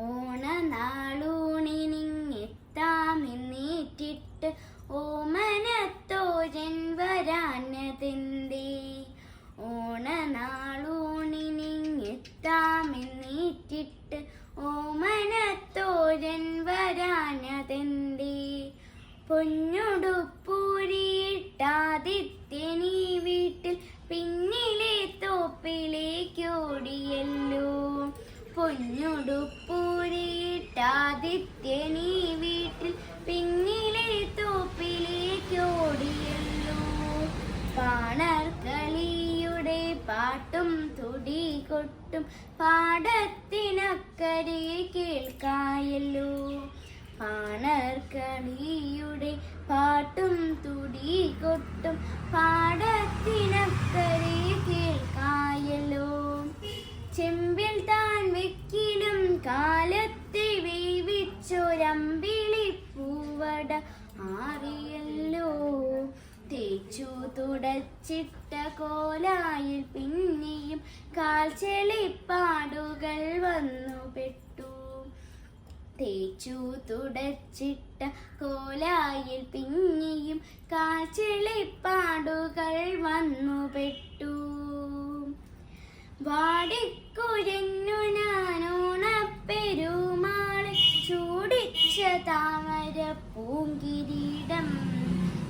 ഓണനാളൂണിനിങ്ങെത്താമെന്നേറ്റിട്ട് ഓമനത്തോരൻ വരാഞ്ഞതെന്തേ? ഓണനാളൂണിനിങ്ങെത്താമെന്നേറ്റിട്ട് ഓമനത്തോരൻ വരാഞ്ഞതെന്തേ? പൊന്നുടുപ്പൂരിയിട്ടാദിത്യനീ വീട്ടിൽ പിന്നിലെ തോപ്പിലേക്കോടിയല്ലോ. പൊന്നുടുപ്പൂരിയിട്ടാദിത്യനീ വീട്ടിൽ പിന്നിലെ തോപ്പിലേക്കോടിയല്ലോ. പാണർക്കളിയുടെ പാട്ടും തുടികൊട്ടും പാടത്തിനക്കരെ കേൾക്കായല്ലോ. പാണർക്കളിയുടെ പാട്ടും തുടികൊട്ടും പാടത്തിനക്കരെ കേൾക്കായല്ലോ. ചെമ്പിൽ താൻ വെക്കിലും കാലത്തെ വേവിച്ചൊരമ്പിളിപ്പൂവട ആറിയല്ലോ. തേച്ചു തുടച്ചിട്ട കോലായിൽ പിന്നെയും കാൽച്ചെളിപ്പാടുകൾ വന്നുപെട്ടു. തേച്ചു തുടച്ചിട്ട കോലായിൽ പിന്നെയും കാൽച്ചെളിപ്പാടുകൾ വന്നുപെട്ടു. വാടിക്കുഴഞ്ഞു ഞാനോണപ്പെരുമാളെ ചൂടിച്ച താമര പൂങ്കിരീടം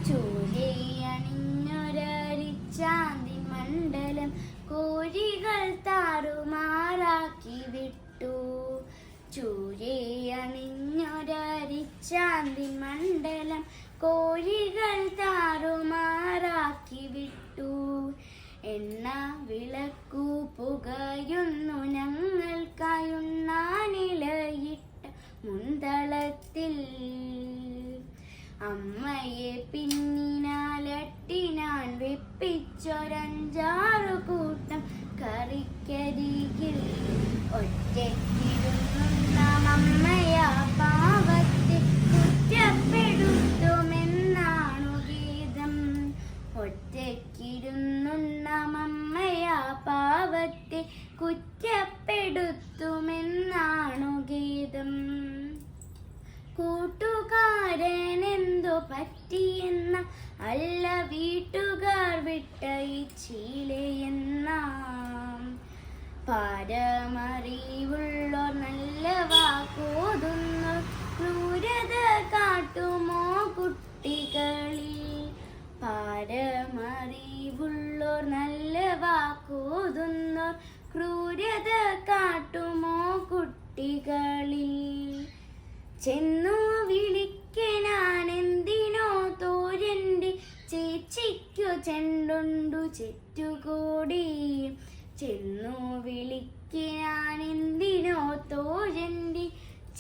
ചൂരയണിഞ്ഞൊരരിച്ചാന്തി മണ്ഡലം കോഴികൾ താറുമാറാക്കി വിട്ടു. ചൂരയണിഞ്ഞൊരരിച്ചാന്തി മണ്ഡലം കോഴികൾ താറുമാറാക്കി വിട്ടു. എണ്ണ വിളക്കു പുകയുന്നു ഞങ്ങൾക്കായുണ്ണാനിലയിട്ട മുന്തളത്തിൽ. അമ്മയെ പിന്നിനാലട്ടിനാൻ വെപ്പിച്ചൊരഞ്ചാറു കൂട്ടം കറിക്കരികിൽ ഒറ്റയ്ക്കിരുന്ന അമ്മയാ പാവത്തെ കുറ്റപ്പെടുത്തുമെന്നാണു ഗീതം. ഒറ്റയ്ക്കിരുന്ന അമ്മയാ പാവത്തെ കുറ്റപ്പെടുത്തുമെന്നാണു ഗീതം. കൂട്ടുകാരനെന്തു പറ്റിയെന്ന അല്ല വീട്ടുകാർ വിട്ടയച്ചില്ലെന്ന പാരമറിവുള്ളോർ നല്ല വാക്കോതുന്നോർ ക്രൂരത കാട്ടുമോ കുട്ടികളിൽ? പാരമറിവുള്ളോർ നല്ല വാക്കോതുന്നോർ ക്രൂരത കാട്ടുമോ കുട്ടികളിൽ? ചെന്നു വിളിക്കനാനെന്തിനോ തോരൻ്റെ ചേച്ചിക്കു ചെണ്ടുണ്ടു ചെറ്റുകൂടി. ചെന്നു വിളിക്കനാനെന്തിനോ തോരൻ്റെ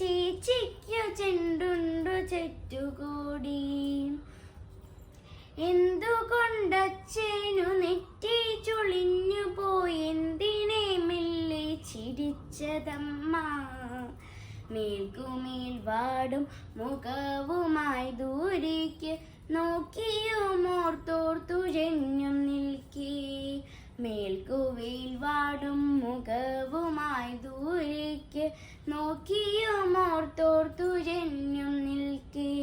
ചേച്ചിക്കു ചെണ്ടുണ്ടു ചെറ്റുകൂടി. എന്തുകൊണ്ടച്ഛനു നെറ്റി ചുളിഞ്ഞു പോയെന്തിനെ മെല്ലെ ചിരിച്ചതമ്മ? മേൽക്കുമേൽ വാടും മുഖവുമായി ദൂരേക്ക് നോക്കിയുമോർത്തോർത്തുഴഞ്ഞും നിൽക്കേ. മേൽക്കുവേൽ വാടും മുഖവുമായി ദൂരേക്ക് നോക്കിയുമോർത്തോർത്തുഴഞ്ഞും നിൽക്കേ.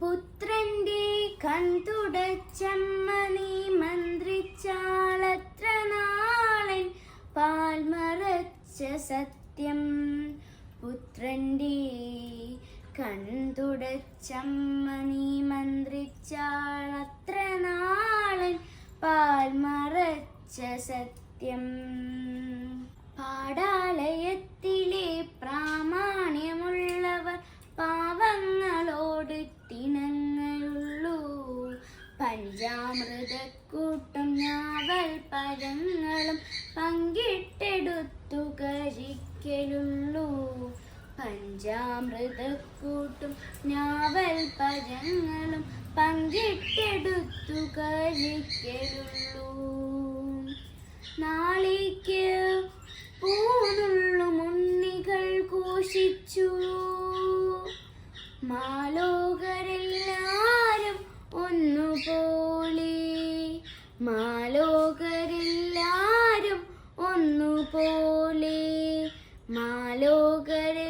പുത്രന്റെ കൺതുടച്ചമ്മ നീ മന്ത്രിച്ചാളത്ര നാളൻ പാൽമറച്ച സത്യം. പുത്രന്റെ കൺതുടച്ചമ്മ നീ മന്ത്രിച്ചാളത്ര നാളൻ പാൽമറച്ച സത്യം. പാടാലയത്തിലെ പ്രാമാണ്യമുള്ളവർ പാവങ്ങളോട് തിണങ്ങളുള്ളൂ. പഞ്ചാമൃതക്കൂട്ടും ഞാവൽ പഴങ്ങളും പങ്കിട്ടെടുത്തു കഴിക്കലുള്ളൂ. പഞ്ചാമൃതക്കൂട്ടും ഞാവൽ പഴങ്ങളും പങ്കിട്ടെടുത്തു കഴിക്കലുള്ളൂ. നാളേക്ക് പൂനുള്ളു മുന്നികൾ ഘോഷിച്ചു. മാലോകരെല്ലാരും ഒന്നുപോലെ, മാലോകരെല്ലാരും ഒന്നുപോലെ മാലോകരെ